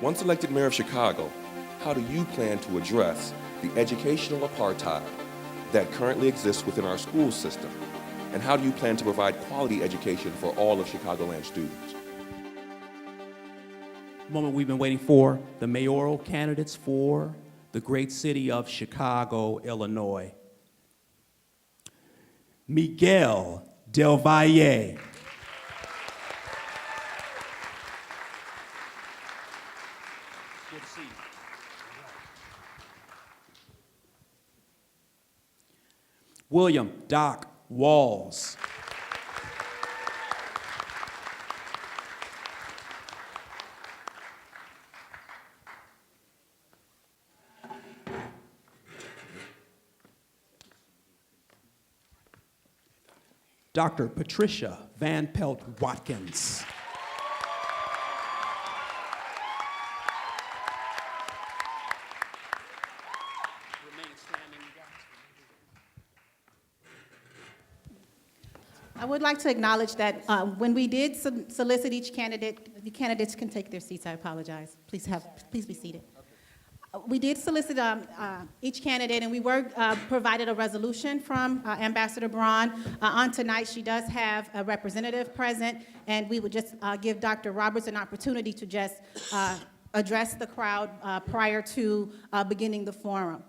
Once elected mayor of Chicago, how do you plan to address the educational apartheid that currently exists within our school system? And how do you plan to provide quality education for all of Chicagoland students? The moment we've been waiting for, the mayoral candidates for the great city of Chicago, Illinois. Miguel del Valle. Good to see you. William Doc Walls. Dr. Patricia Van Pelt Watkins. I would like to acknowledge that when we did solicit each candidate, the candidates can take their seats. I apologize. Please be seated. We did solicit each candidate, and we were provided a resolution from Ambassador Braun. On tonight, she does have a representative present, and we would just give Dr. Roberts an opportunity to just address the crowd prior to beginning the forum.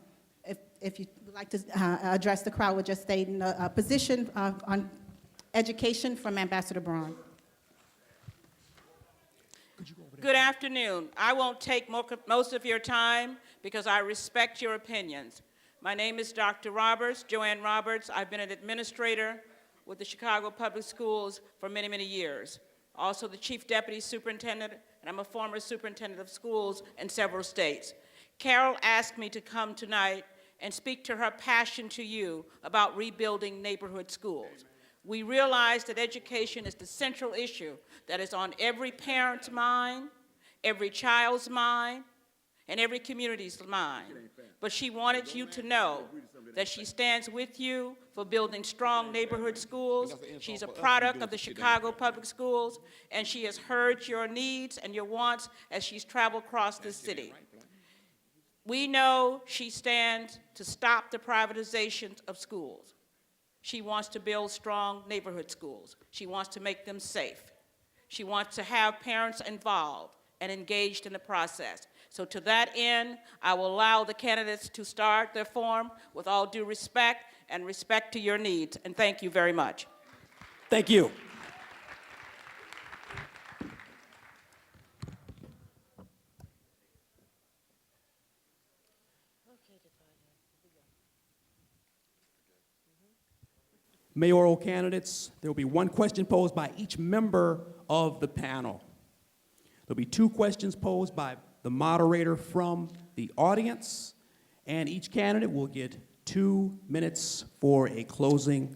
If you'd like to address the crowd, with just stating a position on education from Ambassador Braun. Good afternoon. I won't take most of your time because I respect your opinions. My name is Dr. Roberts, Joanne Roberts. I've been an administrator with the Chicago Public Schools for many, many years. Also the Chief Deputy Superintendent, and I'm a former superintendent of schools in several states. Carol asked me to come tonight and speak to her passion to you about rebuilding neighborhood schools. We realize that education is the central issue that is on every parent's mind, every child's mind, and every community's mind. But she wanted you to know that she stands with you for building strong neighborhood schools. She's a product of the Chicago Public Schools, and she has heard your needs and your wants as she's traveled across the city. We know she stands to stop the privatization of schools. She wants to build strong neighborhood schools. She wants to make them safe. She wants to have parents involved and engaged in the process. So to that end, I will allow the candidates to start their forum with all due respect and respect to your needs. And thank you very much. Thank you. Mayoral candidates, there will be one question posed by each member of the panel. There'll be two questions posed by the moderator from the audience, and each candidate will get 2 minutes for a closing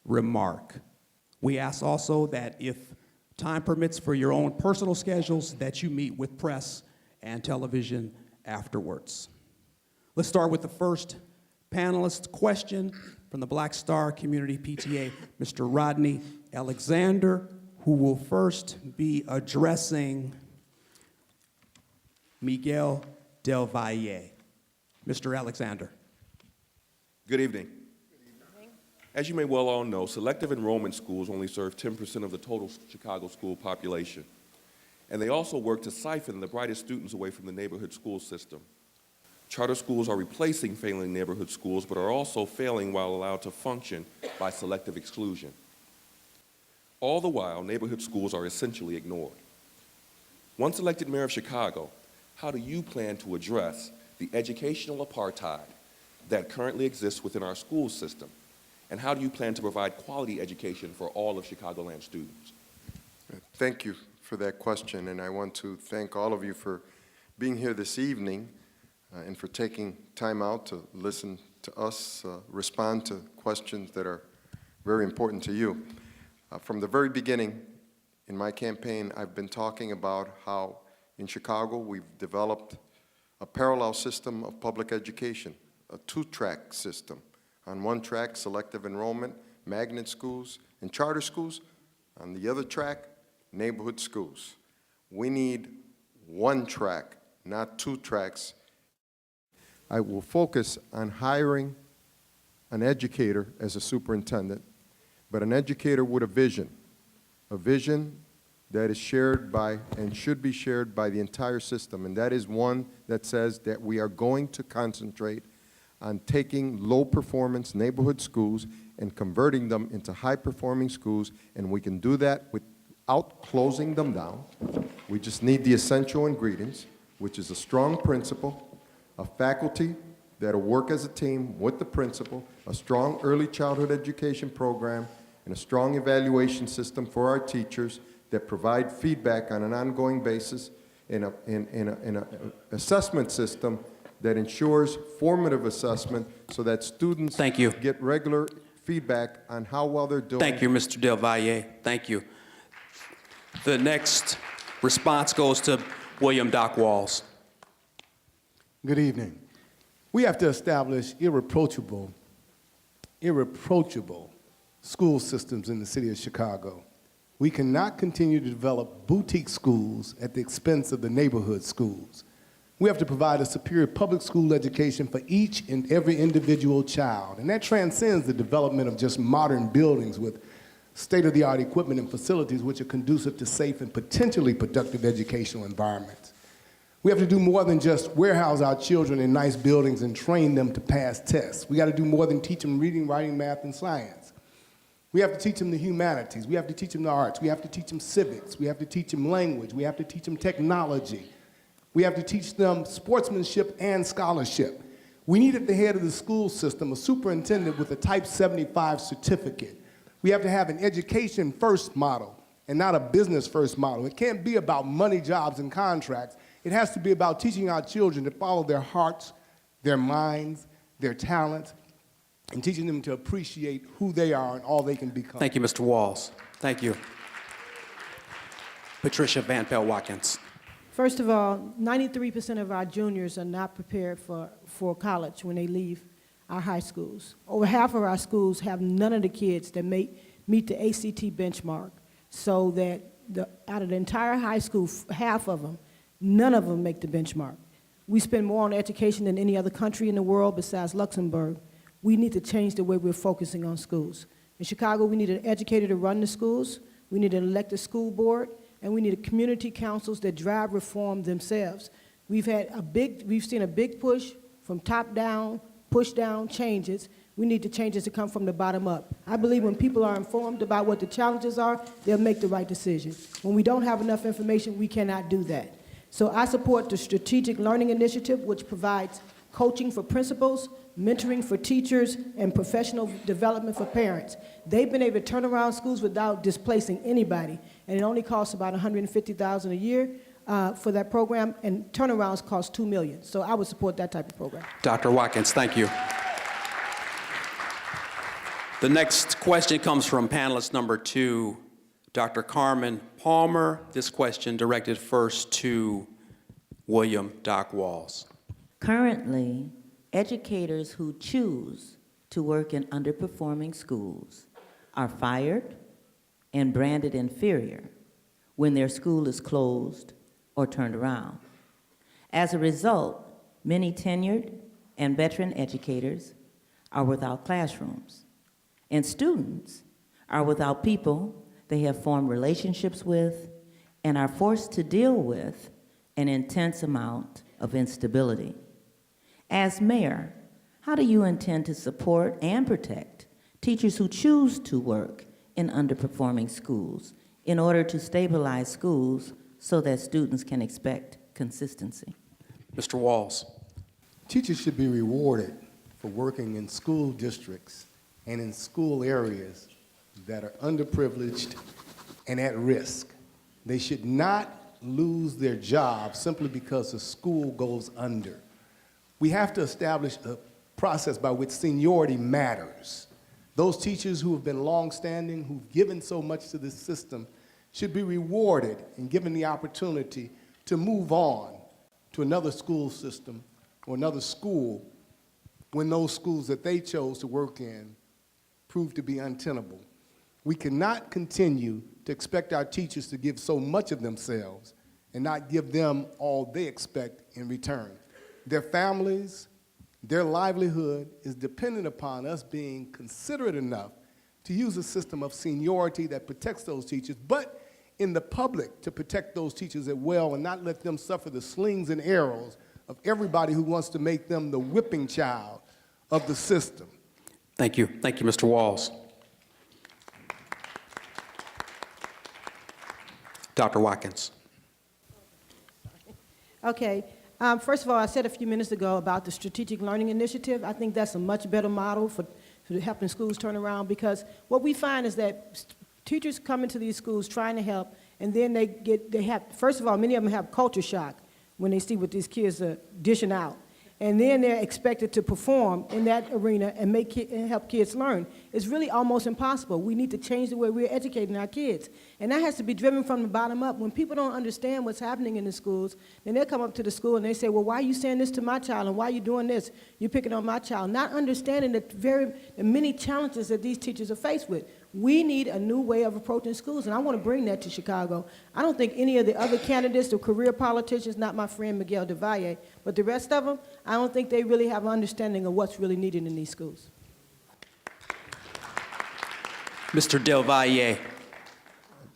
remark. We ask also that if time permits for your own personal schedules, that you meet with press and television afterwards. Let's start with the first panelist question from the Black Star Community PTA, Mr. Rodney Alexander, who will first be addressing Miguel del Valle. Mr. Alexander. Good evening. As you may well all know, selective enrollment schools only serve 10% of the total Chicago school population. And they also work to siphon the brightest students away from the neighborhood school system. Charter schools are replacing failing neighborhood schools, but are also failing while allowed to function by selective exclusion. All the while, neighborhood schools are essentially ignored. Once elected mayor of Chicago, how do you plan to address the educational apartheid that currently exists within our school system? And how do you plan to provide quality education for all of Chicagoland students? Thank you for that question, and I want to thank all of you for being here this evening and for taking time out to listen to us, respond to questions that are very important to you. From the very beginning in my campaign, I've been talking about how in Chicago we've developed a parallel system of public education a two-track system. On one track, selective enrollment, magnet schools, and charter schools. On the other track, neighborhood schools. We need one track, not two tracks. I will focus on hiring an educator as a superintendent, but an educator with a vision that is shared by and should be shared by the entire system, and that is one that says that we are going to concentrate on taking low-performance neighborhood schools and converting them into high-performing schools, and we can do that without closing them down. We just need the essential ingredients, which is a strong principal, a faculty that'll work as a team with the principal, a strong early childhood education program, and a strong evaluation system for our teachers that provide feedback on an ongoing basis, in an assessment system that ensures formative assessment so that students Thank you. get regular feedback on how well they're doing. Thank you, Mr. Del Valle. Thank you. The next response goes to William Doc Walls. Good evening. We have to establish irreproachable school systems in the city of Chicago. We cannot continue to develop boutique schools at the expense of the neighborhood schools. We have to provide a superior public school education for each and every individual child, and that transcends the development of just modern buildings with state-of-the-art equipment and facilities which are conducive to safe and potentially productive educational environments. We have to do more than just warehouse our children in nice buildings and train them to pass tests. We got to do more than teach them reading, writing, math, and science. We have to teach them the humanities. We have to teach them the arts. We have to teach them civics. We have to teach them language. We have to teach them technology. We have to teach them sportsmanship and scholarship. We need at the head of the school system a superintendent with a Type 75 certificate. We have to have an education-first model and not a business-first model. It can't be about money, jobs, and contracts. It has to be about teaching our children to follow their hearts, their minds, their talents, and teaching them to appreciate who they are and all they can become. Thank you, Mr. Walls. Thank you. Patricia Van Pelt Watkins. First of all, 93% of our juniors are not prepared for college when they leave our high schools. Over half of our schools have none of the kids that meet the ACT benchmark, so that out of the entire high school, half of them, none of them make the benchmark. We spend more on education than any other country in the world besides Luxembourg. We need to change the way we're focusing on schools. In Chicago, we need an educator to run the schools, we need an elected school board, and we need community councils that drive reform themselves. We've seen a big push from top down, push down changes. We need the changes to come from the bottom up. I believe when people are informed about what the challenges are, they'll make the right decision. When we don't have enough information, we cannot do that. So I support the Strategic Learning Initiative, which provides coaching for principals, mentoring for teachers, and professional development for parents. They've been able to turn around schools without displacing anybody, and it only costs about $150,000 a year for that program, and turnarounds cost $2 million. So I would support that type of program. Dr. Watkins, thank you. The next question comes from panelist number 2, Dr. Carmen Palmer. This question directed first to William Doc Walls. Currently, educators who choose to work in underperforming schools are fired and branded inferior when their school is closed or turned around. As a result, many tenured and veteran educators are without classrooms, and students are without people they have formed relationships with and are forced to deal with an intense amount of instability. As mayor, how do you intend to support and protect teachers who choose to work in underperforming schools in order to stabilize schools so that students can expect consistency? Mr. Walls. Teachers should be rewarded for working in school districts and in school areas that are underprivileged and at risk. They should not lose their job simply because the school goes under. We have to establish a process by which seniority matters. Those teachers who have been longstanding, who've given so much to this system, should be rewarded and given the opportunity to move on to another school system or another school when those schools that they chose to work in proved to be untenable. We cannot continue to expect our teachers to give so much of themselves and not give them all they expect in return. Their families, their livelihood is dependent upon us being considerate enough to use a system of seniority that protects those teachers, but in the public to protect those teachers as well and not let them suffer the slings and arrows of everybody who wants to make them the whipping child of the system. Thank you. Thank you, Mr. Walls. Dr. Watkins. Okay. First of all, I said a few minutes ago about the Strategic Learning Initiative. I think that's a much better model for helping schools turn around, because what we find is that teachers come into these schools trying to help, and then first of all, many of them have culture shock when they see what these kids are dishing out. And then they're expected to perform in that arena and help kids learn. It's really almost impossible. We need to change the way we're educating our kids. And that has to be driven from the bottom up. When people don't understand what's happening in the schools, then they'll come up to the school and they say, well, why are you saying this to my child, and why are you doing this? You're picking on my child. Not understanding the many challenges that these teachers are faced with. We need a new way of approaching schools, and I want to bring that to Chicago. I don't think any of the other candidates, the career politicians, not my friend Miguel del Valle, but the rest of them, I don't think they really have an understanding of what's really needed in these schools. Mr. Del Valle.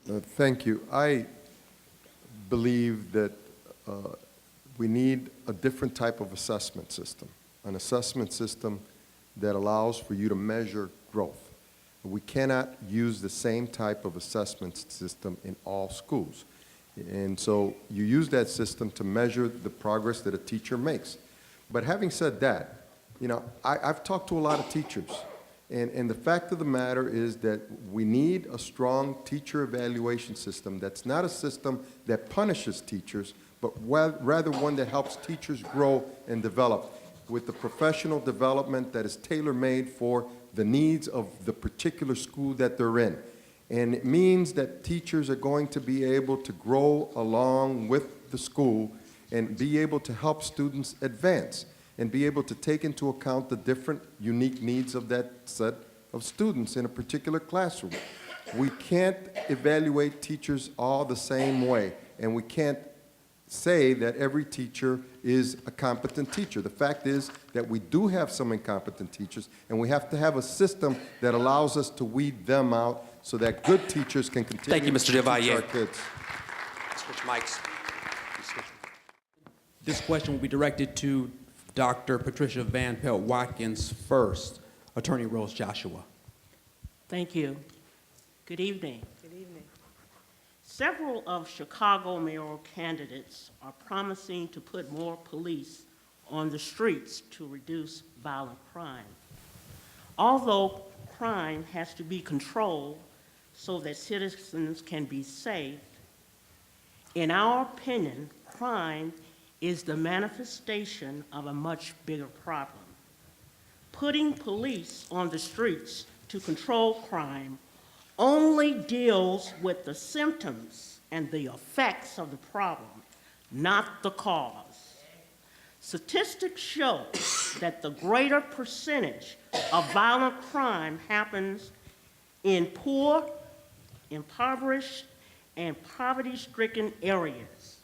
Thank you. I believe that we need a different type of assessment system, an assessment system that allows for you to measure growth. We cannot use the same type of assessment system in all schools. And so you use that system to measure the progress that a teacher makes. But having said that, you know, I've talked to a lot of teachers, and the fact of the matter is that we need a strong teacher evaluation system that's not a system that punishes teachers, but rather one that helps teachers grow and develop with the professional development that is tailor-made for the needs of the particular school that they're in. And it means that teachers are going to be able to grow along with the school and be able to help students advance and be able to take into account the different unique needs of that set of students in a particular classroom. We can't evaluate teachers all the same way, and we can't say that every teacher is a competent teacher. The fact is that we do have some incompetent teachers, and we have to have a system that allows us to weed them out so that good teachers can continue Thank you, Mr. Del Valle. to teach our kids. Switch mics. This question will be directed to Dr. Patricia Van Pelt Watkins first. Attorney Rose Joshua. Thank you. Good evening. Good evening. Several of Chicago mayoral candidates are promising to put more police on the streets to reduce violent crime. Although crime has to be controlled so that citizens can be safe, in our opinion, crime is the manifestation of a much bigger problem. Putting police on the streets to control crime only deals with the symptoms and the effects of the problem, not the cause. Statistics show that the greater percentage of violent crime happens in poor, impoverished, and poverty-stricken areas.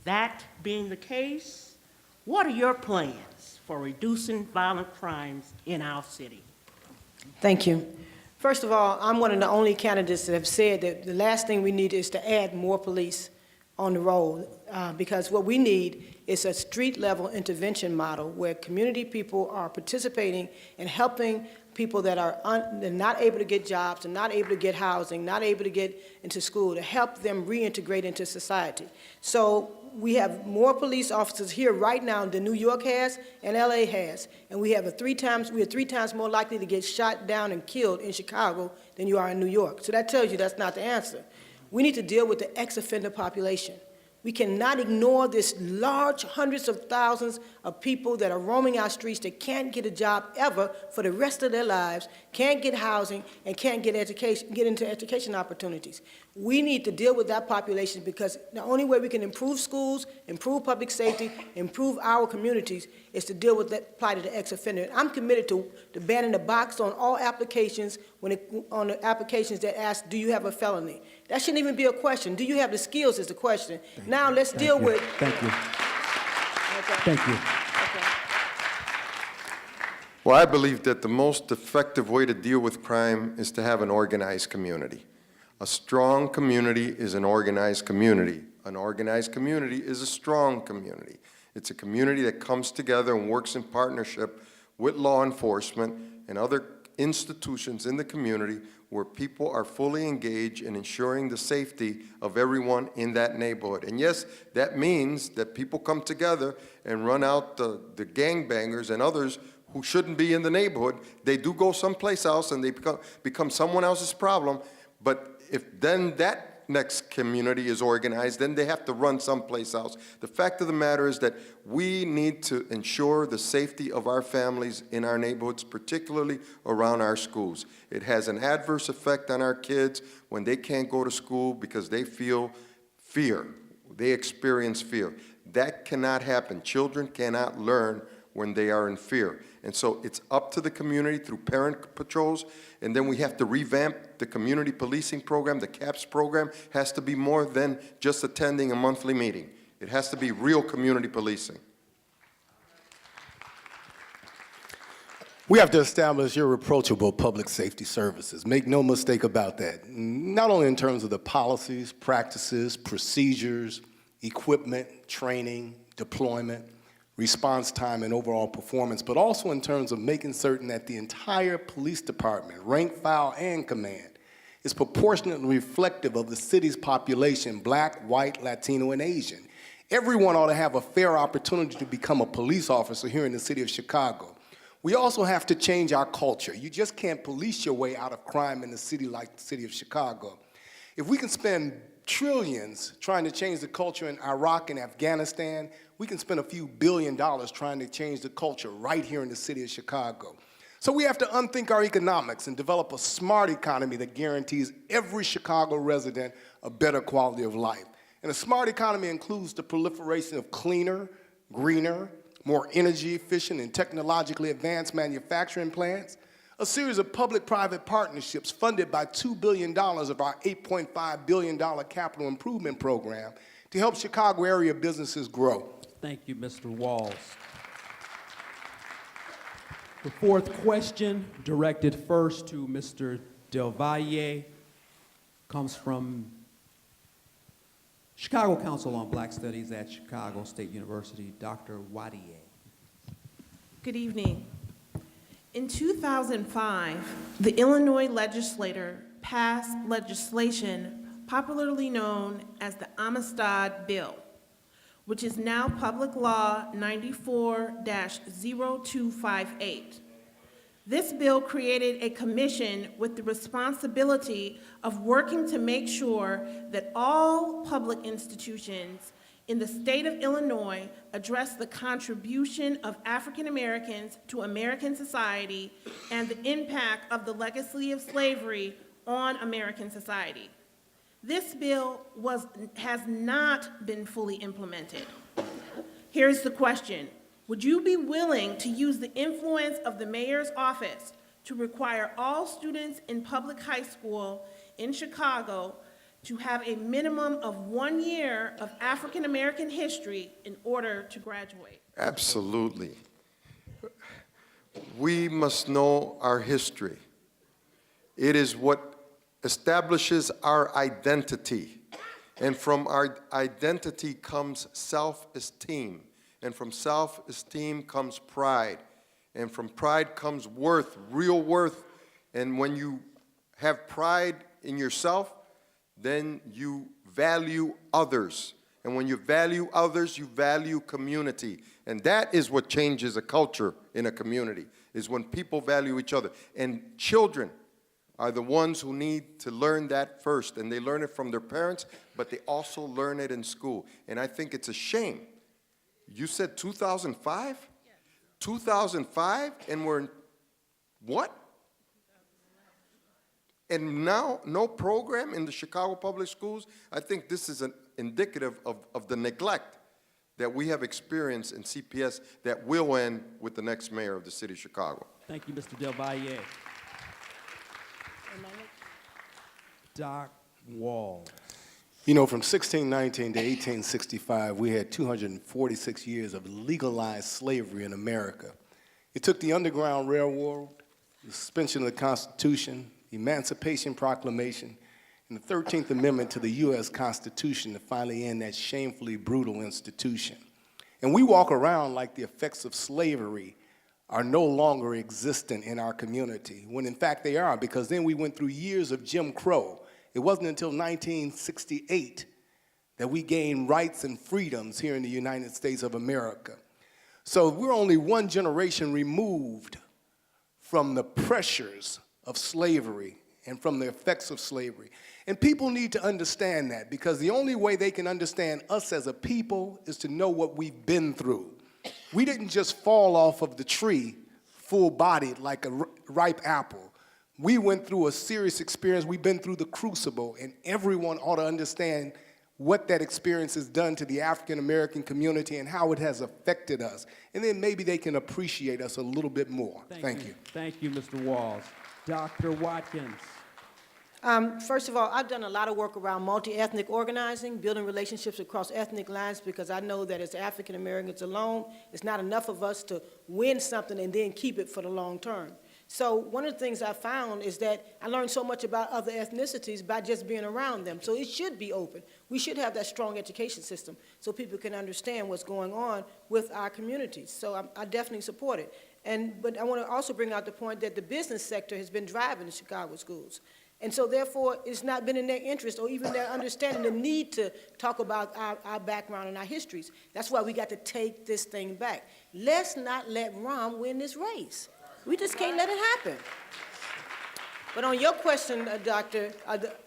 That being the case, what are your plans for reducing violent crimes in our city? Thank you. First of all, I'm one of the only candidates that have said that the last thing we need is to add more police on the road, because what we need is a street-level intervention model where community people are participating and helping people that are not able to get jobs and not able to get housing, not able to get into school, to help them reintegrate into society. So we have more police officers here right now than New York has and LA has, and we are 3 times more likely to get shot down and killed in Chicago than you are in New York. So that tells you that's not the answer. We need to deal with the ex-offender population. We cannot ignore this large hundreds of thousands of people that are roaming our streets that can't get a job ever for the rest of their lives, can't get housing, and can't get into education opportunities. We need to deal with that population because the only way we can improve schools, improve public safety, improve our communities is to deal with that plight of the ex-offender. I'm committed to banning the box on all applications on the applications that ask, do you have a felony? That shouldn't even be a question. Do you have the skills is the question. Now let's deal with. Thank you. Okay. Thank you. Okay. Well, I believe that the most effective way to deal with crime is to have an organized community. A strong community is an organized community. An organized community is a strong community. It's a community that comes together and works in partnership with law enforcement and other institutions in the community where people are fully engaged in ensuring the safety of everyone in that neighborhood. And yes, that means that people come together and run out the gangbangers and others who shouldn't be in the neighborhood. They do go someplace else and they become someone else's problem. But if then that next community is organized, then they have to run someplace else. The fact of the matter is that we need to ensure the safety of our families in our neighborhoods, particularly around our schools. It has an adverse effect on our kids when they can't go to school because they feel fear. They experience fear. That cannot happen. Children cannot learn when they are in fear. And so it's up to the community through parent patrols, and then we have to revamp the community policing program. The CAPS program has to be more than just attending a monthly meeting. It has to be real community policing. We have to establish irreproachable public safety services. Make no mistake about that. Not only in terms of the policies, practices, procedures, equipment, training, deployment, response time, and overall performance, but also in terms of making certain that the entire police department, rank, file, and command, is proportionately reflective of the city's population, Black, white, Latino, and Asian. Everyone ought to have a fair opportunity to become a police officer here in the city of Chicago. We also have to change our culture. You just can't police your way out of crime in a city like the city of Chicago. If we can spend trillions trying to change the culture in Iraq and Afghanistan, we can spend a few $1 billion trying to change the culture right here in the city of Chicago. So we have to unthink our economics and develop a smart economy that guarantees every Chicago resident a better quality of life. And a smart economy includes the proliferation of cleaner, greener, more energy efficient and technologically advanced manufacturing plants, a series of public-private partnerships funded by $2 billion of our $8.5 billion capital improvement program to help Chicago area businesses grow. Thank you, Mr. Walls. The fourth question, directed first to Mr. Del Valle, comes from Chicago Council on Black Studies at Chicago State University, Dr. Wadie. Good evening. In 2005, the Illinois legislature passed legislation popularly known as the Amistad Bill, which is now Public Law 94-0258. This bill created a commission with the responsibility of working to make sure that all public institutions in the state of Illinois address the contribution of African Americans to American society and the impact of the legacy of slavery on American society. This bill has not been fully implemented. Here's the question. Would you be willing to use the influence of the mayor's office to require all students in public high school in Chicago to have a minimum of 1 year of African American history in order to graduate? Absolutely. We must know our history. It is what establishes our identity. And from our identity comes self-esteem. And from self-esteem comes pride. And from pride comes worth, real worth. And when you have pride in yourself, then you value others. And when you value others, you value community. And that is what changes a culture in a community, is when people value each other. And children are the ones who need to learn that first, and they learn it from their parents, but they also learn it in school. And I think it's a shame. You said 2005? 2005, and we're in what? And now, no program in the Chicago Public Schools? I think this is indicative of the neglect that we have experienced in CPS that will end with the next mayor of the city of Chicago. Thank you, Mr. Del Valle. Doc Wall. You know, from 1619 to 1865, we had 246 years of legalized slavery in America. It took the Underground Railroad, the suspension of the Constitution, the Emancipation Proclamation, and the 13th Amendment to the U.S. Constitution to finally end that shamefully brutal institution. And we walk around like the effects of slavery are no longer existent in our community, when in fact they are, because then we went through years of Jim Crow. It wasn't until 1968 that we gained rights and freedoms here in the United States of America. So we're only one generation removed from the pressures of slavery and from the effects of slavery. And people need to understand that, because the only way they can understand us as a people is to know what we've been through. We didn't just fall off of the tree full-bodied like a ripe apple. We went through a serious experience. We've been through the crucible, and everyone ought to understand what that experience has done to the African-American community and how it has affected us. And then maybe they can appreciate us a little bit more. Thank you. Thank you, Mr. Walls. Dr. Watkins. First of all, I've done a lot of work around multi-ethnic organizing, building relationships across ethnic lines, because I know that as African Americans alone, it's not enough of us to win something and then keep it for the long term. So one of the things I found is that I learned so much about other ethnicities by just being around them. So it should be open. We should have that strong education system so people can understand what's going on with our communities. So I definitely support it. But I want to also bring out the point that the business sector has been driving the Chicago schools. And so therefore, it's not been in their interest or even their understanding the need to talk about our background and our histories. That's why we got to take this thing back. Let's not let Rom win this race. We just can't let it happen. But on your question, Doctor,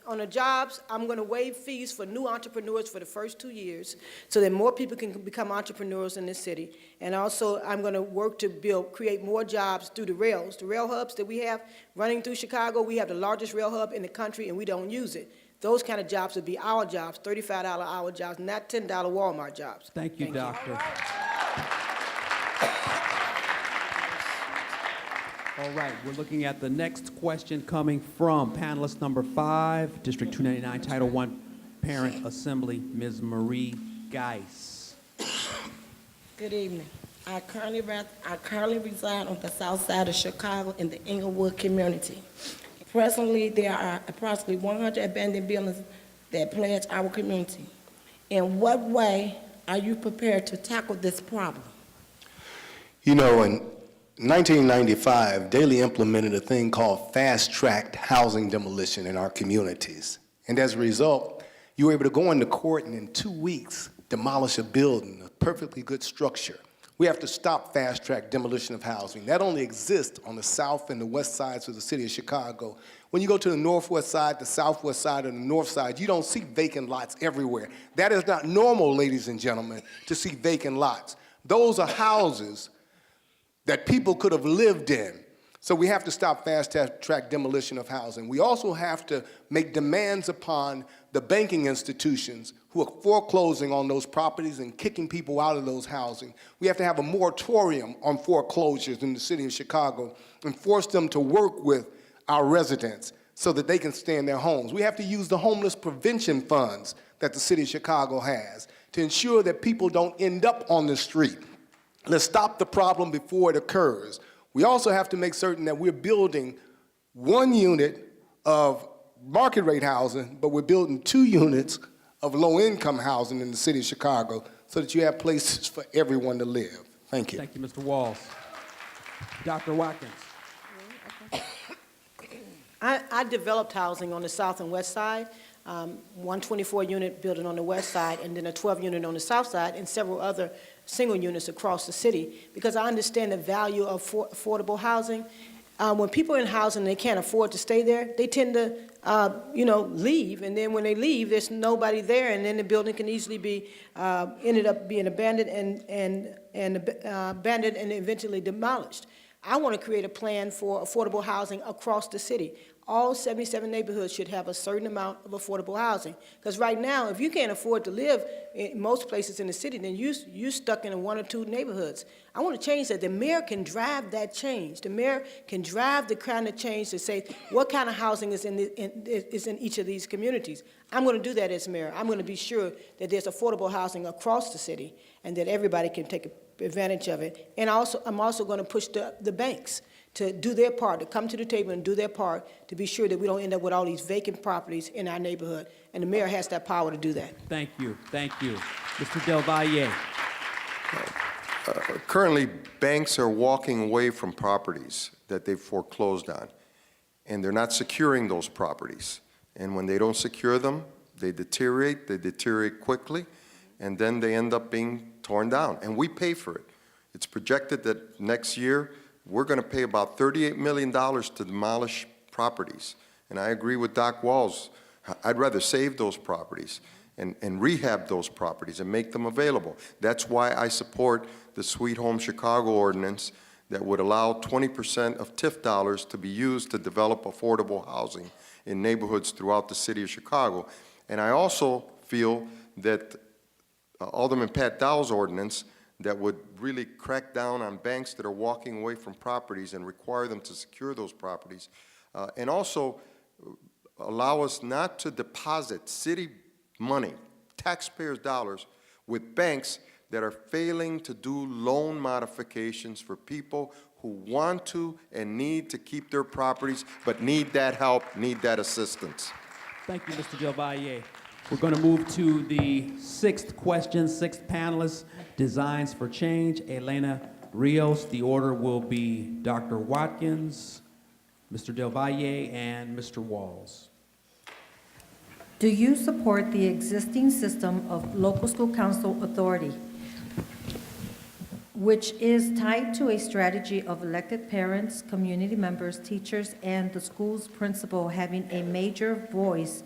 on the jobs, I'm going to waive fees for new entrepreneurs for the first 2 years so that more people can become entrepreneurs in this city. And also, I'm going to work to create more jobs through the rail hubs that we have running through Chicago. We have the largest rail hub in the country, and we don't use it. Those kind of jobs would be our jobs, $35 hour jobs, not $10 Walmart jobs. Thank you, Doctor. All right, we're looking at the next question coming from panelist number 5, District 299, Title I Parent Assembly, Ms. Marie Geis. Good evening. I currently reside on the south side of Chicago in the Englewood community. Presently, there are approximately 100 abandoned buildings that plague our community. In what way are you prepared to tackle this problem? You know, in 1995, Daley implemented a thing called fast-tracked housing demolition in our communities. And as a result, you were able to go into court and in 2 weeks demolish a building, a perfectly good structure. We have to stop fast-track demolition of housing. That only exists on the south and the west sides of the city of Chicago. When you go to the northwest side, the southwest side, and the north side, you don't see vacant lots everywhere. That is not normal, ladies and gentlemen, to see vacant lots. Those are houses that people could have lived in. So we have to stop fast-track demolition of housing. We also have to make demands upon the banking institutions who are foreclosing on those properties and kicking people out of those housing. We have to have a moratorium on foreclosures in the city of Chicago and force them to work with our residents so that they can stay in their homes. We have to use the homeless prevention funds that the city of Chicago has to ensure that people don't end up on the street. Let's stop the problem before it occurs. We also have to make certain that we're building 1 unit of market rate housing, but we're building 2 units of low-income housing in the city of Chicago so that you have places for everyone to live. Thank you. Thank you, Mr. Walls. Dr. Watkins. I developed housing on the south and west side, 124-unit building on the west side, and then a 12-unit on the south side, and several other single units across the city, because I understand the value of affordable housing. when people are in housing and they can't afford to stay there, they tend to, leave. And then when they leave, there's nobody there, and then the building can easily be ended up being abandoned and eventually demolished. I want to create a plan for affordable housing across the city. All 77 neighborhoods should have a certain amount of affordable housing. Because right now, if you can't afford to live in most places in the city, then you're stuck in one or two neighborhoods. I want to change that. The mayor can drive that change. The mayor can drive the kind of change to say what kind of housing is in each of these communities. I'm going to do that as mayor. I'm going to be sure that there's affordable housing across the city and that everybody can take advantage of it. And I'm also going to push the banks to do their part, to come to the table and do their part to be sure that we don't end up with all these vacant properties in our neighborhood. And the mayor has that power to do that. Thank you. Thank you. Mr. Del Valle. Currently, banks are walking away from properties that they've foreclosed on, and they're not securing those properties. And when they don't secure them, they deteriorate quickly, and then they end up being torn down, and we pay for it. It's projected that next year, we're going to pay about $38 million to demolish properties. And I agree with Doc Walls. I'd rather save those properties and rehab those properties and make them available. That's why I support the Sweet Home Chicago ordinance that would allow 20% of TIF dollars to be used to develop affordable housing in neighborhoods throughout the city of Chicago. And I also feel that Alderman Pat Dowell's ordinance that would really crack down on banks that are walking away from properties and require them to secure those properties, and also allow us not to deposit city money, taxpayers' dollars, with banks that are failing to do loan modifications for people who want to and need to keep their properties, but need that help, need that assistance. Thank you, Mr. Del Valle. We're going to move to the sixth question, sixth panelist, Designs for Change, Elena Rios. The order will be Dr. Watkins, Mr. Del Valle, and Mr. Walls. Do you support the existing system of local school council authority, which is tied to a strategy of elected parents, community members, teachers, and the school's principal having a major voice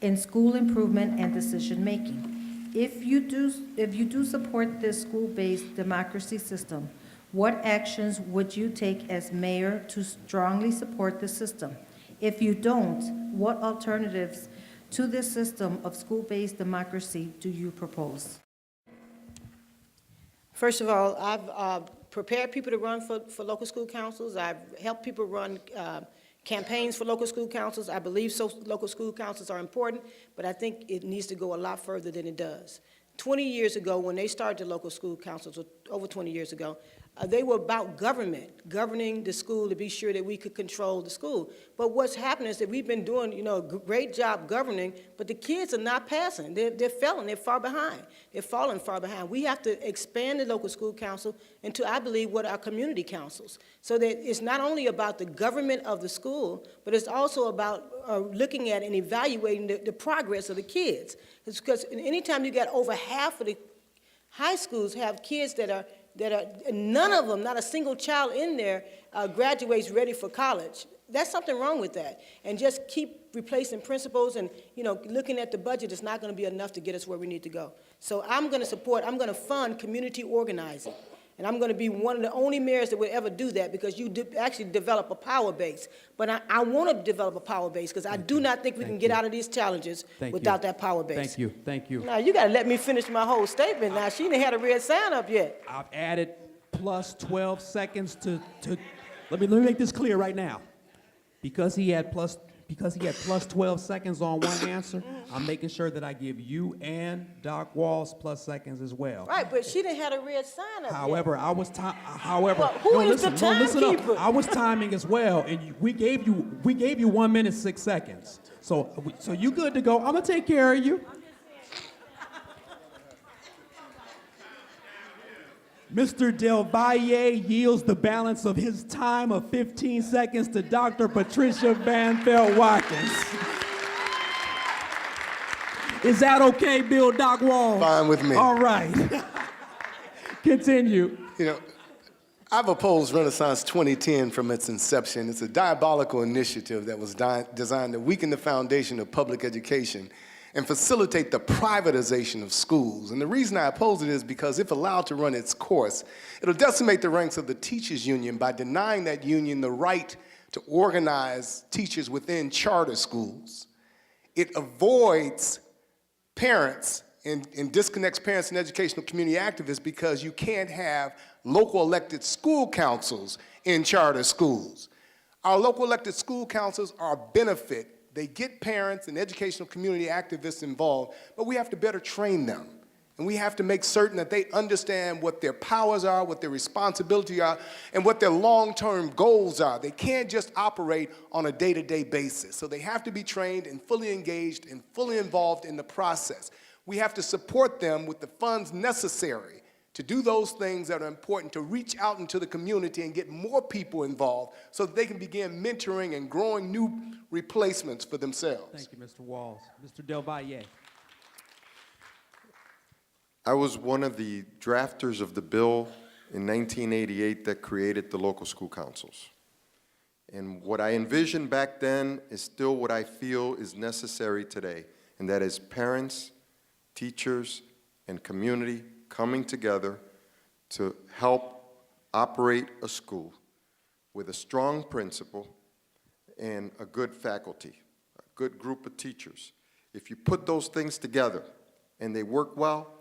in school improvement and decision-making? If you do support this school-based democracy system, what actions would you take as mayor to strongly support the system? If you don't, what alternatives to this system of school-based democracy do you propose? First of all, I've prepared people to run for local school councils. I've helped people run campaigns for local school councils. I believe local school councils are important, but I think it needs to go a lot further than it does. 20 years ago, when they started the local school councils, over 20 years ago, they were about governing the school to be sure that we could control the school. But what's happened is that we've been doing, a great job governing, but the kids are not passing. They're failing. They're far behind. They're falling far behind. We have to expand the local school council into, I believe, what are community councils, so that it's not only about the government of the school, but it's also about looking at and evaluating the progress of the kids. It's because anytime you got over half of the high schools have kids that are none of them, not a single child in there graduates ready for college. That's something wrong with that. And just keep replacing principals and, looking at the budget is not going to be enough to get us where we need to go. So I'm going to fund community organizing. And I'm going to be one of the only mayors that would ever do that, because you actually develop a power base. But I want to develop a power base, because I do not think we can get out of these challenges without that power base. Thank you. Thank you. Now, you got to let me finish my whole statement. Now, she ain't had a red sign up yet. I've added plus 12 seconds to let me make this clear right now. Because he had plus 12 seconds on one answer, I'm making sure that I give you and Doc Walls plus seconds as well. Right, but she didn't have a red sign up However, yet. Listen up. I was timing as well, and we gave you 1 minute 6 seconds. So you good to go. I'm gonna take care of you. Mr. Del Valle yields the balance of his time of 15 seconds to Dr. Patricia Van Pelt Watkins. Is that okay, Bill Doc Walls? Fine with me. All right. Continue. I've opposed Renaissance 2010 from its inception. It's a diabolical initiative that was designed to weaken the foundation of public education and facilitate the privatization of schools. And the reason I oppose it is because if allowed to run its course, it'll decimate the ranks of the teachers union by denying that union the right to organize teachers within charter schools. It avoids parents and disconnects parents and educational community activists because you can't have local elected school councils in charter schools. Our local elected school councils are a benefit. They get parents and educational community activists involved, but we have to better train them. And we have to make certain that they understand what their powers are, what their responsibilities are, and what their long-term goals are. They can't just operate on a day-to-day basis. So they have to be trained and fully engaged and fully involved in the process. We have to support them with the funds necessary to do those things that are important, to reach out into the community and get more people involved so that they can begin mentoring and growing new replacements for themselves. Thank you, Mr. Walls. Mr. Del Valle. I was one of the drafters of the bill in 1988 that created the local school councils. And what I envisioned back then is still what I feel is necessary today, and that is parents, teachers, and community coming together to help operate a school with a strong principal and a good faculty, a good group of teachers. If you put those things together and they work well,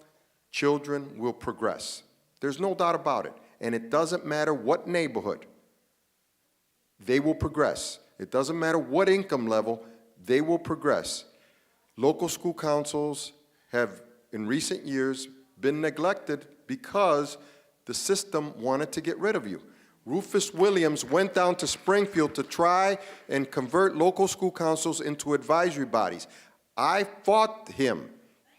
children will progress. There's no doubt about it. And it doesn't matter what neighborhood, they will progress. It doesn't matter what income level, they will progress. Local school councils have, in recent years, been neglected because the system wanted to get rid of you. Rufus Williams went down to Springfield to try and convert local school councils into advisory bodies. I fought him.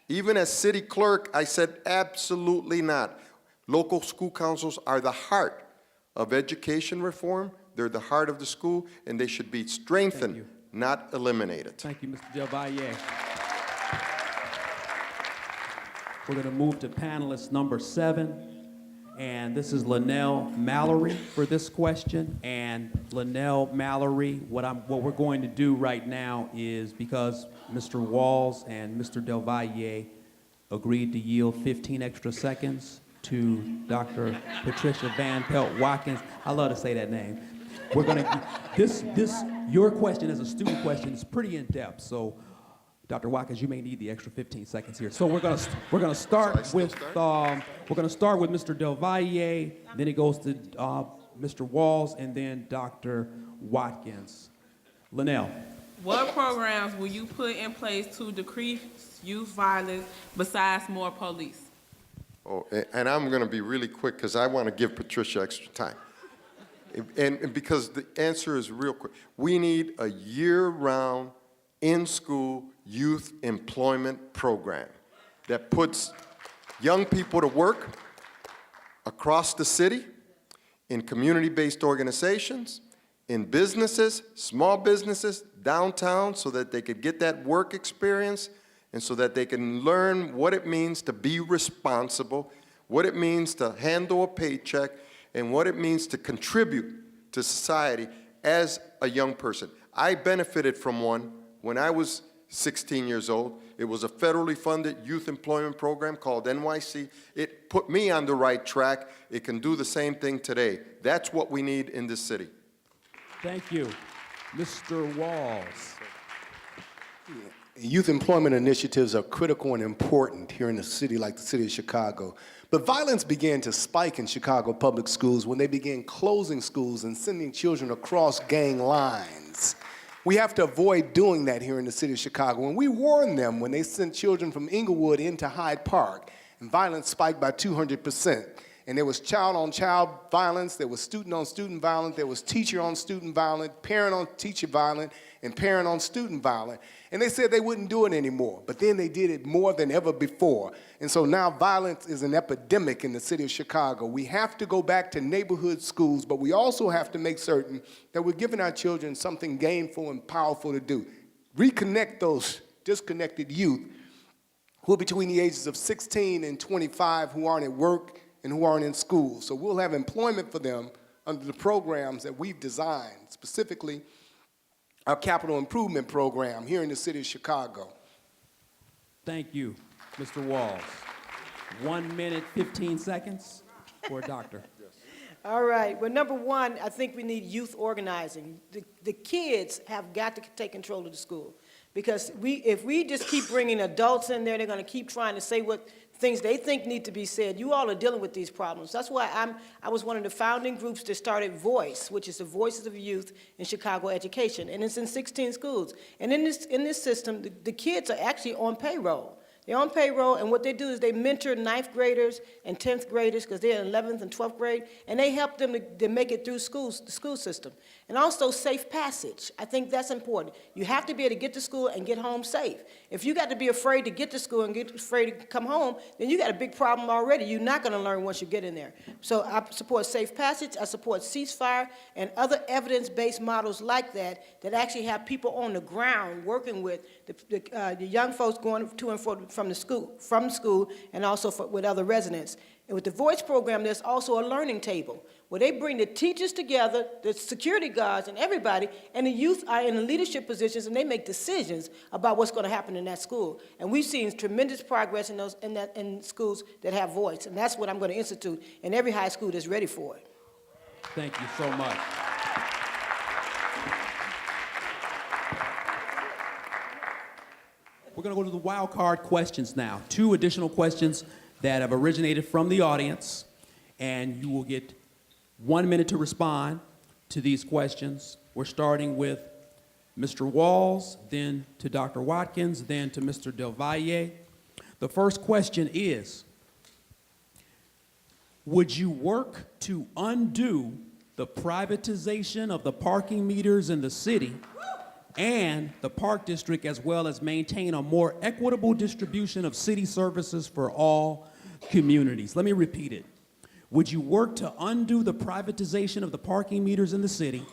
Even as city clerk, I said, absolutely not. Local school councils are the heart of education reform. They're the heart of the school, and they should be strengthened, not eliminated. Thank you, Mr. Del Valle. We're going to move to panelist number 7, and this is Linnell Mallory for this question. And Linnell Mallory, what we're going to do right now is, because Mr. Walls and Mr. Del Valle agreed to yield 15 extra seconds to Dr. Patricia Van Pelt Watkins. I love to say that name. We're going to, your question as a student question is pretty in-depth, so Dr. Watkins, you may need the extra 15 seconds here. So we're gonna start with Mr. Del Valle, then it goes to Mr. Walls, and then Dr. Watkins. Linnell. What programs will you put in place to decrease youth violence besides more police? Oh, and I'm going to be really quick because I want to give Patricia extra time. And because the answer is real quick. We need a year-round, in-school youth employment program that puts young people to work across the city in community-based organizations, in businesses, small businesses, downtown, so that they could get that work experience and so that they can learn what it means to be responsible, what it means to handle a paycheck, and what it means to contribute to society as a young person. I benefited from one when I was 16 years old. It was a federally funded youth employment program called NYC. It put me on the right track. It can do the same thing today. That's what we need in this city. Thank you. Mr. Walls. Youth employment initiatives are critical and important here in a city like the city of Chicago. But violence began to spike in Chicago public schools when they began closing schools and sending children across gang lines. We have to avoid doing that here in the city of Chicago. And we warned them when they sent children from Inglewood into Hyde Park, and violence spiked by 200%. And there was child-on-child violence, there was student-on-student violence, there was teacher-on-student violence, parent-on-teacher violence, and parent-on-student violence. And they said they wouldn't do it anymore, but then they did it more than ever before. And so now violence is an epidemic in the city of Chicago. We have to go back to neighborhood schools, but we also have to make certain that we're giving our children something gainful and powerful to do. Reconnect those disconnected youth who are between the ages of 16 and 25 who aren't at work, and who aren't in school. So we'll have employment for them under the programs that we've designed, specifically our capital improvement program here in the city of Chicago. Thank you, Mr. Walls. 1 minute, 15 seconds for a doctor. All right, well, number one, I think we need youth organizing. The kids have got to take control of the school. Because if we just keep bringing adults in there, they're going to keep trying to say what things they think need to be said. You all are dealing with these problems. That's why I was one of the founding groups that started Voice, which is the Voices of Youth in Chicago Education, and it's in 16 schools. And in this system, the kids are actually on payroll. They're on payroll, and what they do is they mentor 9th graders and 10th graders, because they're in 11th and 12th grade, and they help them to make it through the school system. And also safe passage. I think that's important. You have to be able to get to school and get home safe. If you got to be afraid to get to school and get afraid to come home, then you got a big problem already. You're not going to learn once you get in there. So I support safe passage. I support ceasefire and other evidence-based models like that actually have people on the ground working with the young folks going to and from school, and also with other residents. And with the Voice program, there's also a learning table where they bring the teachers together, the security guards and everybody, and the youth are in the leadership positions, and they make decisions about what's going to happen in that school. And we've seen tremendous progress in schools that have Voice, and that's what I'm going to institute in every high school that's ready for it. Thank you so much. We're going to go to the wild card questions now. 2 additional questions that have originated from the audience, and you will get 1 minute to respond to these questions. We're starting with Mr. Walls, then to Dr. Watkins, then to Mr. Del Valle. The first question is, would you work to undo the privatization of the parking meters in the city and the Park District, as well as maintain a more equitable distribution of city services for all communities? Let me repeat it. Would you work to undo the privatization of the parking meters in the city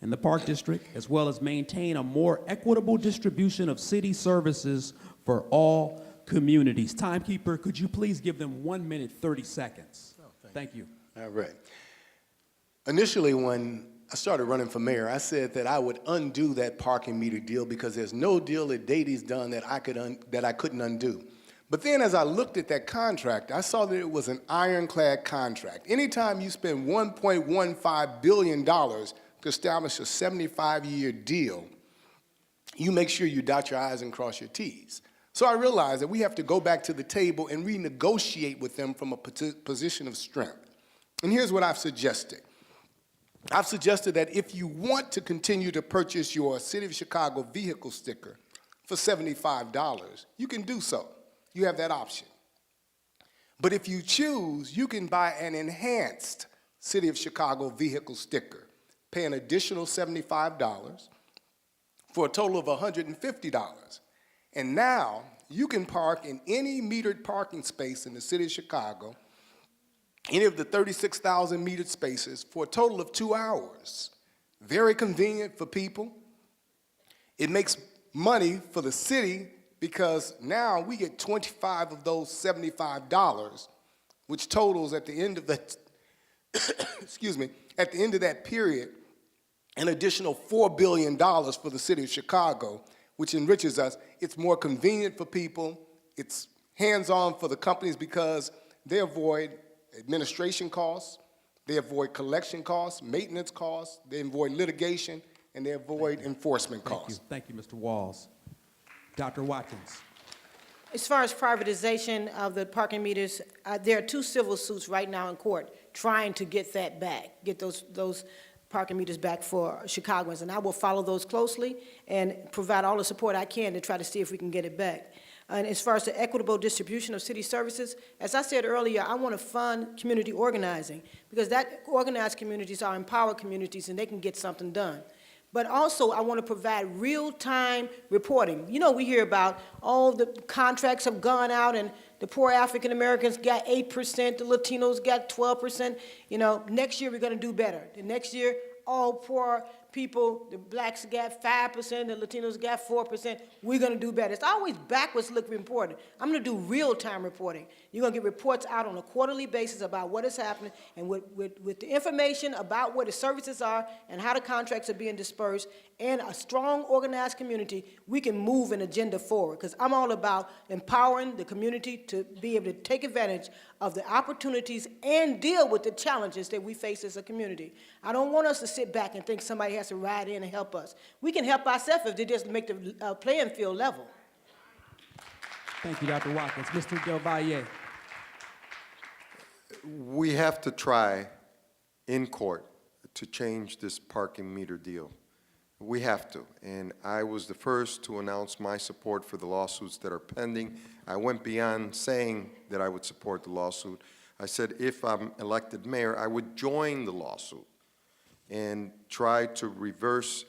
and the Park District, as well as maintain a more equitable distribution of city services for all communities? Timekeeper, could you please give them 1 minute, 30 seconds? Thank you. All right. Initially, when I started running for mayor, I said that I would undo that parking meter deal because there's no deal that Daity's done that I couldn't undo. But then as I looked at that contract, I saw that it was an ironclad contract. Anytime you spend $1.15 billion to establish a 75-year deal, you make sure you dot your I's and cross your T's. So I realized that we have to go back to the table and renegotiate with them from a position of strength. And here's what I've suggested. I've suggested that if you want to continue to purchase your City of Chicago vehicle sticker for $75, you can do so. You have that option. But if you choose, you can buy an enhanced City of Chicago vehicle sticker, pay an additional $75 for a total of $150. And now you can park in any metered parking space in the City of Chicago, any of the 36,000 metered spaces, for a total of 2 hours. Very convenient for people. It makes money for the city because now we get 25 of those $75, which totals at the end of that, excuse me, at the end of that period, an additional $4 billion for the city of Chicago, which enriches us. It's more convenient for people. It's hands-on for the companies because they avoid administration costs, they avoid collection costs, maintenance costs, they avoid litigation, and they avoid enforcement costs. Thank you, Mr. Walls. Dr. Watkins. As far as privatization of the parking meters, there are 2 civil suits right now in court trying to get that back, get those parking meters back for Chicagoans, and I will follow those closely and provide all the support I can to try to see if we can get it back. And as far as the equitable distribution of city services, as I said earlier, I want to fund community organizing because that organized communities are empowered communities and they can get something done. But also, I want to provide real-time reporting. You know, we hear about all the contracts have gone out and the poor African Americans got 8%, the Latinos got 12%. You know, next year we're going to do better. The next year, all poor people, the blacks got 5%, the Latinos got 4%, we're gonna do better. It's always backwards looking reporting. I'm gonna do real-time reporting. You're gonna get reports out on a quarterly basis about what is happening, and with the information about where the services are and how the contracts are being dispersed, and a strong, organized community, we can move an agenda forward. Because I'm all about empowering the community to be able to take advantage of the opportunities and deal with the challenges that we face as a community. I don't want us to sit back and think somebody has to ride in and help us. We can help ourselves if they just make the playing field level. Thank you, Dr. Watkins. Mr. Del Valle. We have to try in court to change this parking meter deal. We have to, and I was the first to announce my support for the lawsuits that are pending. I went beyond saying that I would support the lawsuit. I said if I'm elected mayor, I would join the lawsuit and try to reverse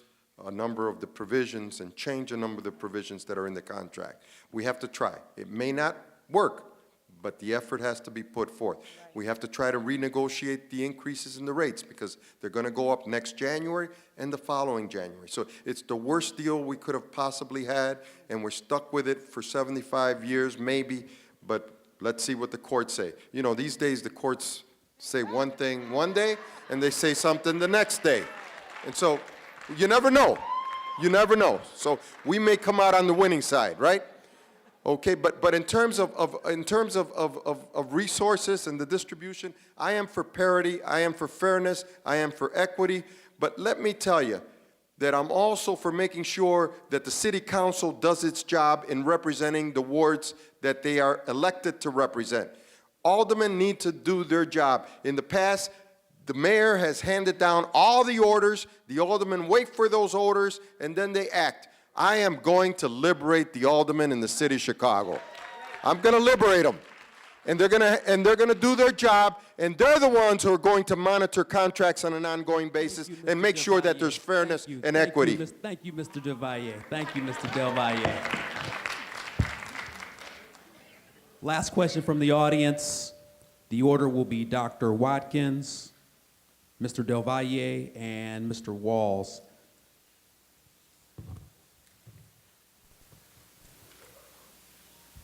a number of the provisions and change a number of the provisions that are in the contract. We have to try. It may not work, but the effort has to be put forth. We have to try to renegotiate the increases in the rates because they're going to go up next January and the following January. So it's the worst deal we could have possibly had, and we're stuck with it for 75 years maybe, but let's see what the courts say. You know, these days the courts say one thing one day and they say something the next day. And so you never know. You never know. So we may come out on the winning side, right? Okay, but in terms of resources and the distribution, I am for parity, I am for fairness, I am for equity, but let me tell you that I'm also for making sure that the city council does its job in representing the wards that they are elected to represent. Aldermen need to do their job. In the past, the mayor has handed down all the orders, the aldermen wait for those orders, and then they act. I am going to liberate the aldermen in the city of Chicago. I'm going to liberate them. And they're going to do their job, and they're the ones who are going to monitor contracts on an ongoing basis and make sure that there's fairness and equity. Thank you, Mr. Del Valle. Thank you, Mr. Del Valle. Last question from the audience. The order will be Dr. Watkins, Mr. Del Valle, and Mr. Walls.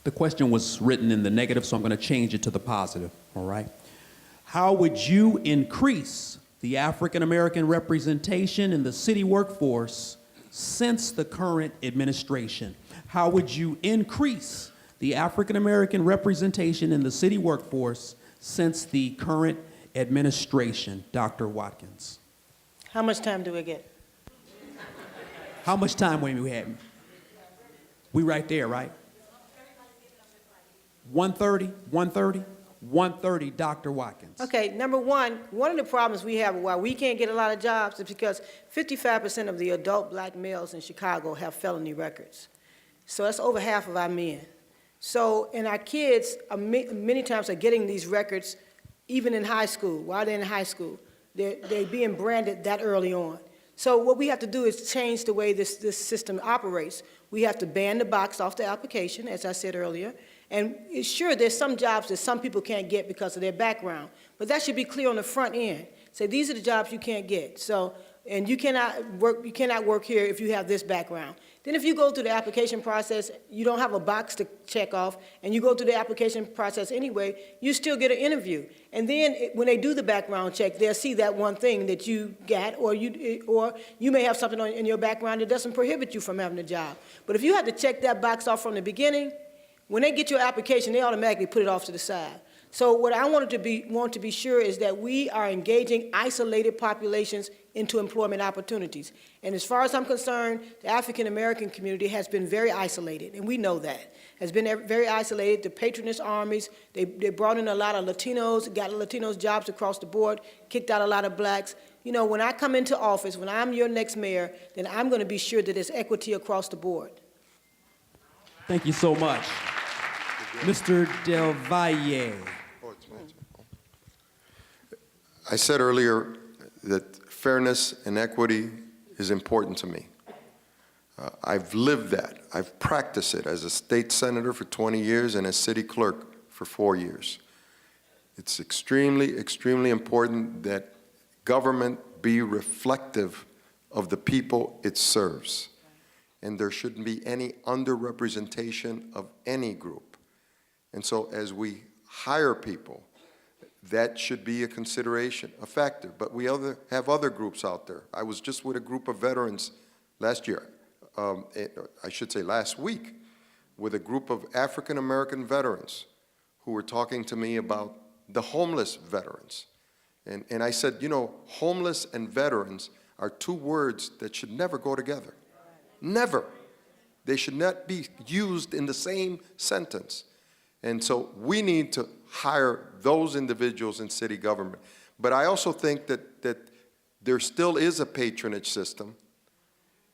The question was written in the negative, so I'm going to change it to the positive, all right? How would you increase the African American representation in the city workforce since the current administration? How would you increase the African American representation in the city workforce since the current administration? Dr. Watkins. How much time do we get? How much time will we have? We right there, right? 1:30, Dr. Watkins. Okay, number one of the problems we have why we can't get a lot of jobs is because 55% of the adult black males in Chicago have felony records. So that's over half of our men. So, and our kids are many times are getting these records even in high school. While they're in high school, they're being branded that early on. So what we have to do is change the way this system operates. We have to ban the box off the application, as I said earlier. And it's sure, there's some jobs that some people can't get because of their background, but that should be clear on the front end. Say, these are the jobs you can't get. So, and you cannot work here if you have this background. Then if you go through the application process, you don't have a box to check off, and you go through the application process anyway, you still get an interview. And then when they do the background check, they'll see that one thing that you got, or you may have something in your background that doesn't prohibit you from having a job. But if you have to check that box off from the beginning, when they get your application, they automatically put it off to the side. So what I want to be sure is that we are engaging isolated populations into employment opportunities. And as far as I'm concerned, the African American community has been very isolated, and we know that. Has been very isolated. The patronage armies, they brought in a lot of Latinos, got Latinos jobs across the board, kicked out a lot of blacks. You know, when I come into office, when I'm your next mayor, then I'm going to be sure that there's equity across the board. Thank you so much. Mr. Del Valle. I said earlier that fairness and equity is important to me. I've lived that. I've practiced it as a state senator for 20 years and as city clerk for 4 years. It's extremely, extremely important that government be reflective of the people it serves. And there shouldn't be any underrepresentation of any group. And so as we hire people, that should be a consideration, a factor. But we have other groups out there. I was just with a group of veterans last week, with a group of African-American veterans who were talking to me about the homeless veterans. And I said, you know, homeless and veterans are two words that should never go together. Never. They should not be used in the same sentence. And so we need to hire those individuals in city government. But I also think that there still is a patronage system,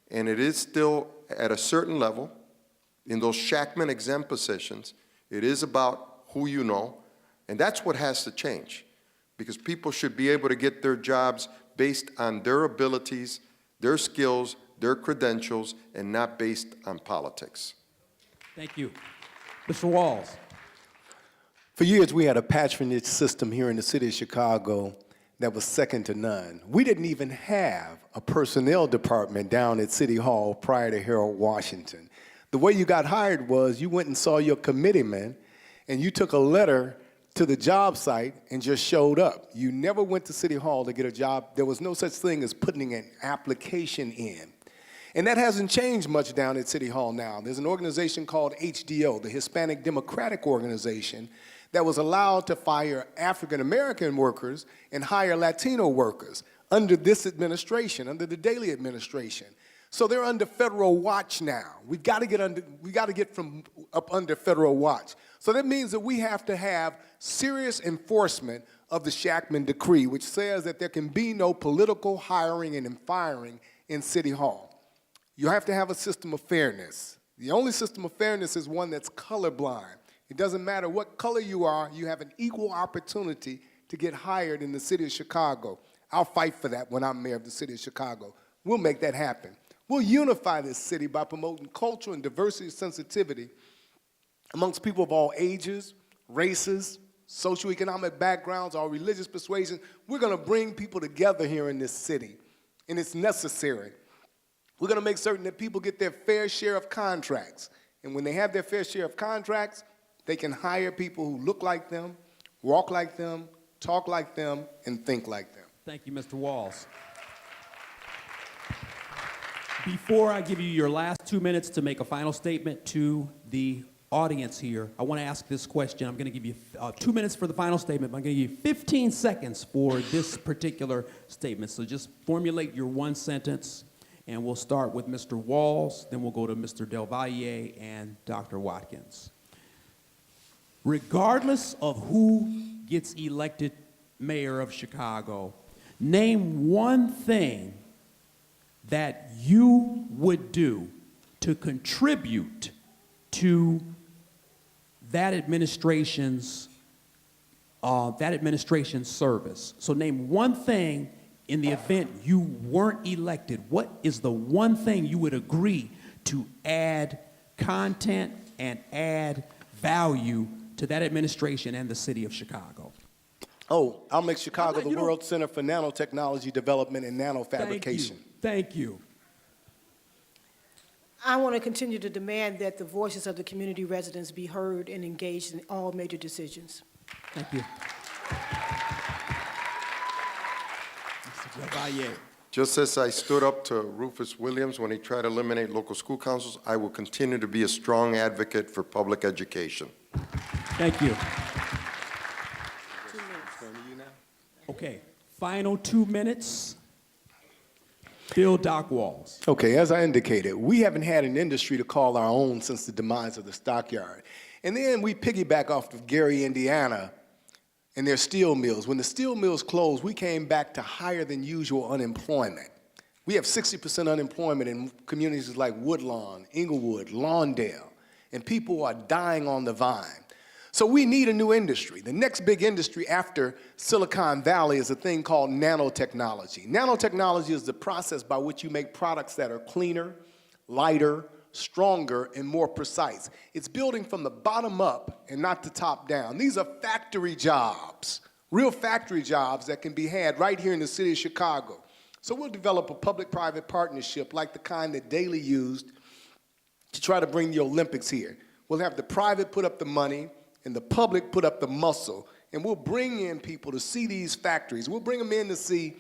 and it is still at a certain level. In those Shackman exempt positions, it is about who you know, and that's what has to change, because people should be able to get their jobs based on their abilities, their skills, their credentials, and not based on politics. Thank you. Mr. Walls. For years, we had a patronage system here in the city of Chicago that was second to none. We didn't even have a personnel department down at City Hall prior to Harold Washington. The way you got hired was you went and saw your committeeman, and you took a letter to the job site and just showed up. You never went to City Hall to get a job. There was no such thing as putting an application in. And that hasn't changed much down at City Hall now. There's an organization called HDO, the Hispanic Democratic Organization, that was allowed to fire African-American workers and hire Latino workers under this administration, under the Daley administration. So they're under federal watch now. We got to get from up under federal watch. So that means that we have to have serious enforcement of the Shackman Decree, which says that there can be no political hiring and firing in City Hall. You have to have a system of fairness. The only system of fairness is one that's colorblind. It doesn't matter what color you are, you have an equal opportunity to get hired in the city of Chicago. I'll fight for that when I'm mayor of the city of Chicago. We'll make that happen. We'll unify this city by promoting culture and diversity sensitivity amongst people of all ages, races, socioeconomic backgrounds, or religious persuasions. We're going to bring people together here in this city, and it's necessary. We're going to make certain that people get their fair share of contracts. And when they have their fair share of contracts, they can hire people who look like them, walk like them, talk like them, and think like them. Thank you, Mr. Walls. Before I give you your last 2 minutes to make a final statement to the audience here, I want to ask this question. I'm going to give you 2 minutes for the final statement, but I'm going to give you 15 seconds for this particular statement. So just formulate your one sentence, and we'll start with Mr. Walls, then we'll go to Mr. Del Valle and Dr. Watkins. Regardless of who gets elected mayor of Chicago, name one thing that you would do to contribute to that administration's service. So name one thing in the event you weren't elected. What is the one thing you would agree to add content and add value to that administration and the city of Chicago? Oh, I'll make Chicago the World Center for Nanotechnology Development and Nanofabrication. Thank you. I want to continue to demand that the voices of the community residents be heard and engaged in all major decisions. Thank you. Mr. Del Valle. Just as I stood up to Rufus Williams when he tried to eliminate local school councils, I will continue to be a strong advocate for public education. Thank you. Okay, final 2 minutes. Bill Doc Walls. Okay, as I indicated, we haven't had an industry to call our own since the demise of the stockyard. And then we piggyback off of Gary, Indiana, and their steel mills. When the steel mills closed, we came back to higher than usual unemployment. We have 60% unemployment in communities like Woodlawn, Inglewood, Lawndale, and people are dying on the vine. So we need a new industry. The next big industry after Silicon Valley is a thing called nanotechnology. Nanotechnology is the process by which you make products that are cleaner, lighter, stronger, and more precise. It's building from the bottom up and not the top down. These are factory jobs, real factory jobs that can be had right here in the city of Chicago. So we'll develop a public-private partnership like the kind that Daley used to try to bring the Olympics here. We'll have the private put up the money and the public put up the muscle, and we'll bring in people to see these factories. We'll bring them in to see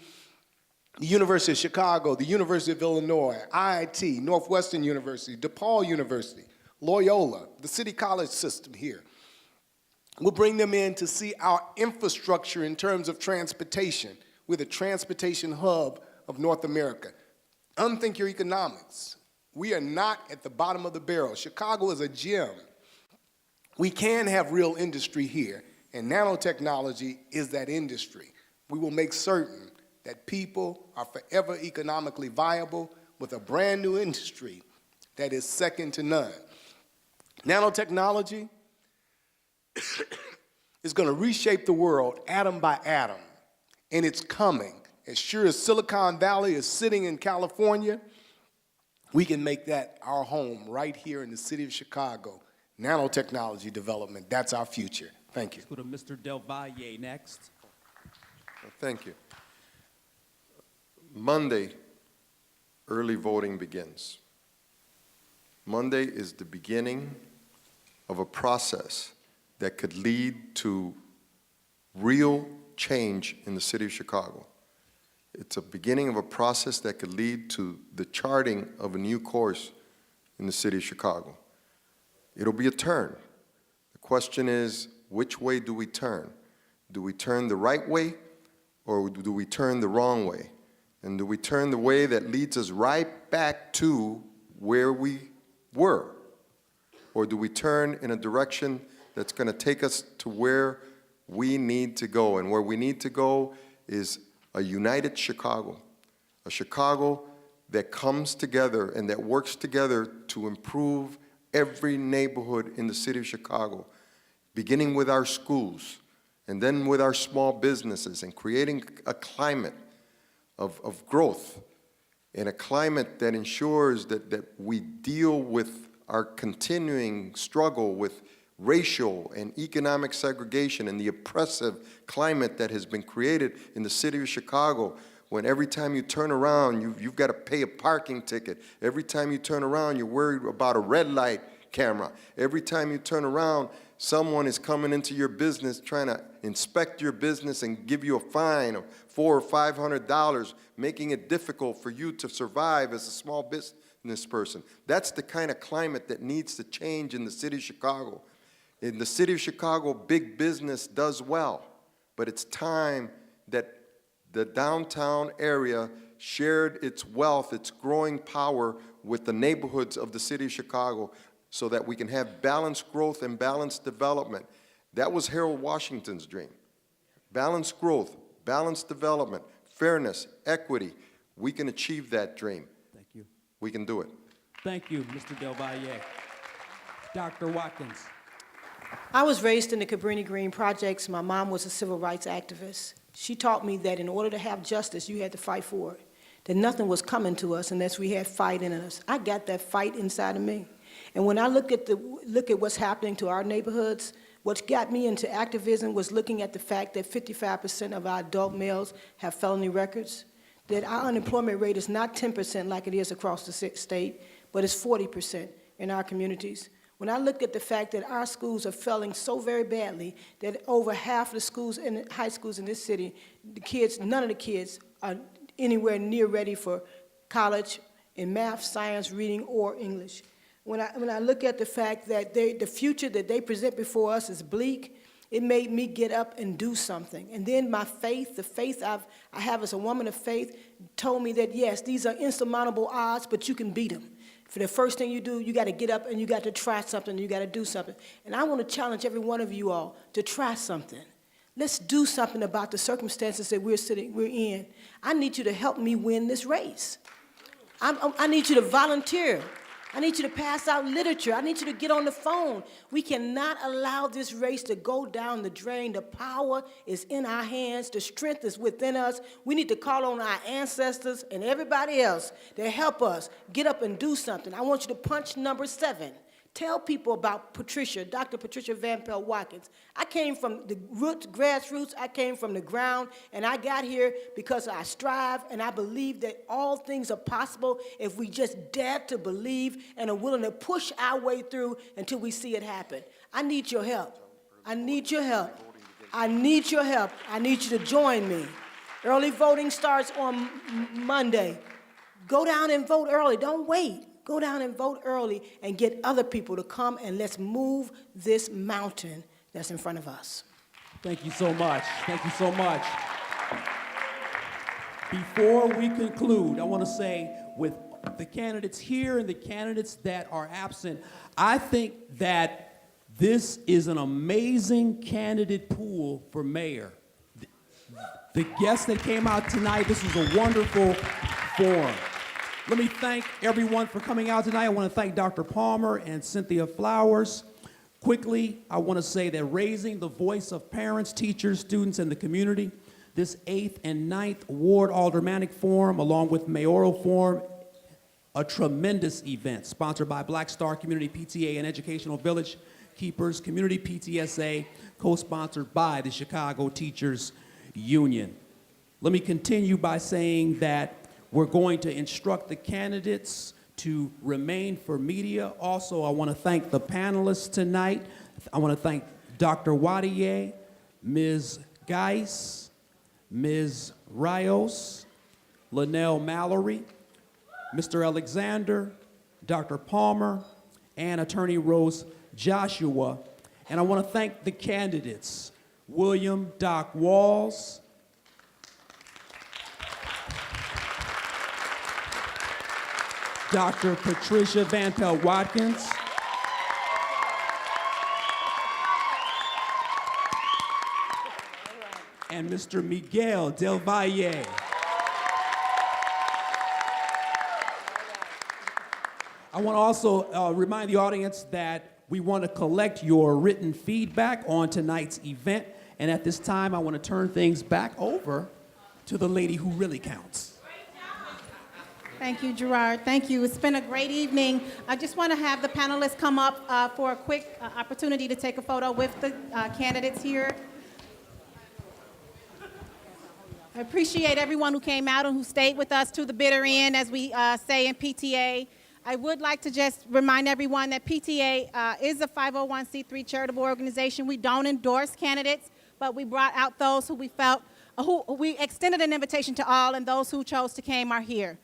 the University of Chicago, the University of Illinois, IIT, Northwestern University, DePaul University, Loyola, the City College system here. We'll bring them in to see our infrastructure in terms of transportation. We're the transportation hub of North America. Unthink your economics. We are not at the bottom of the barrel. Chicago is a gem. We can have real industry here, and nanotechnology is that industry. We will make certain that people are forever economically viable with a brand new industry that is second to none. Nanotechnology is going to reshape the world atom by atom, and it's coming. As sure as Silicon Valley is sitting in California, we can make that our home right here in the city of Chicago. Nanotechnology development, that's our future. Thank you. Let's go to Mr. Del Valle next. Thank you. Monday, early voting begins. Monday is the beginning of a process that could lead to real change in the city of Chicago. It's a beginning of a process that could lead to the charting of a new course in the city of Chicago. It'll be a turn. The question is, which way do we turn? Do we turn the right way, or do we turn the wrong way? And do we turn the way that leads us right back to where we were? Or do we turn in a direction that's going to take us to where we need to go? And where we need to go is a united Chicago, a Chicago that comes together and that works together to improve every neighborhood in the city of Chicago, beginning with our schools and then with our small businesses, and creating a climate of growth and a climate that ensures that we deal with our continuing struggle with racial and economic segregation and the oppressive climate that has been created in the city of Chicago, when every time you turn around, you've got to pay a parking ticket. Every time you turn around, you're worried about a red light camera. Every time you turn around, someone is coming into your business trying to inspect your business and give you a fine of $400 or $500, making it difficult for you to survive as a small business person. That's the kind of climate that needs to change in the city of Chicago. In the city of Chicago, big business does well, but it's time that the downtown area shared its wealth, its growing power with the neighborhoods of the city of Chicago so that we can have balanced growth and balanced development. That was Harold Washington's dream. Balanced growth, balanced development, fairness, equity. We can achieve that dream. Thank you. We can do it. Thank you, Mr. Del Valle. Dr. Watkins. I was raised in the Cabrini Green projects. My mom was a civil rights activist. She taught me that in order to have justice, you had to fight for it, that nothing was coming to us unless we had fight in us. I got that fight inside of me. And when I look at what's happening to our neighborhoods, what got me into activism was looking at the fact that 55% of our adult males have felony records, that our unemployment rate is not 10% like it is across the state, but it's 40% in our communities. When I look at the fact that our schools are failing so very badly that over half of the schools and high schools in this city, none of the kids are anywhere near ready for college in math, science, reading, or English. When I look at the fact that the future that they present before us is bleak, it made me get up and do something. And then my faith, the faith I have as a woman of faith, told me that yes, these are insurmountable odds, but you can beat them. For the first thing you do, you got to get up and you got to try something, you got to do something. And I want to challenge every one of you all to try something. Let's do something about the circumstances that we're in. I need you to help me win this race. I need you to volunteer. I need you to pass out literature. I need you to get on the phone. We cannot allow this race to go down the drain. The power is in our hands. The strength is within us. We need to call on our ancestors and everybody else to help us get up and do something. I want you to punch number 7. Tell people about Patricia, Dr. Patricia Van Pelt Watkins. I came from the roots, grassroots, I came from the ground, and I got here because I strive and I believe that all things are possible if we just dare to believe and are willing to push our way through until we see it happen. I need your help. I need your help. I need your help. I need you to join me. Early voting starts on Monday. Go down and vote early. Don't wait. Go down and vote early and get other people to come, and let's move this mountain that's in front of us. Thank you so much. Thank you so much. Before we conclude, I want to say, with the candidates here and the candidates that are absent, I think that this is an amazing candidate pool for mayor. The guests that came out tonight, this was a wonderful forum. Let me thank everyone for coming out tonight. I want to thank Dr. Palmer and Cynthia Flowers. Quickly, I want to say that raising the voice of parents, teachers, students, and the community, this 8th and 9th Ward Aldermanic Forum, along with Mayoral Forum, a tremendous event sponsored by Black Star Community PTA and Educational Village Keepers, Community PTSA, co-sponsored by the Chicago Teachers Union. Let me continue by saying that we're going to instruct the candidates to remain for media. Also, I want to thank the panelists tonight. I want to thank Dr. Wadier, Ms. Geis, Ms. Rios, Linnell Mallory, Mr. Alexander, Dr. Palmer, and Attorney Rose Joshua. And I want to thank the candidates, William Doc Walls, Dr. Patricia Van Pelt Watkins, and Mr. Miguel del Valle. I want to also remind the audience that we want to collect your written feedback on tonight's event. And at this time, I want to turn things back over to the lady who really counts. Thank you, Gerard. Thank you. It's been a great evening. I just want to have the panelists come up for a quick opportunity to take a photo with the candidates here. I appreciate everyone who came out and who stayed with us to the bitter end, as we say in PTA. I would like to just remind everyone that PTA is a 501c3 charitable organization. We don't endorse candidates, but we brought out those who we felt, who we extended an invitation to all, and those who chose to come are here.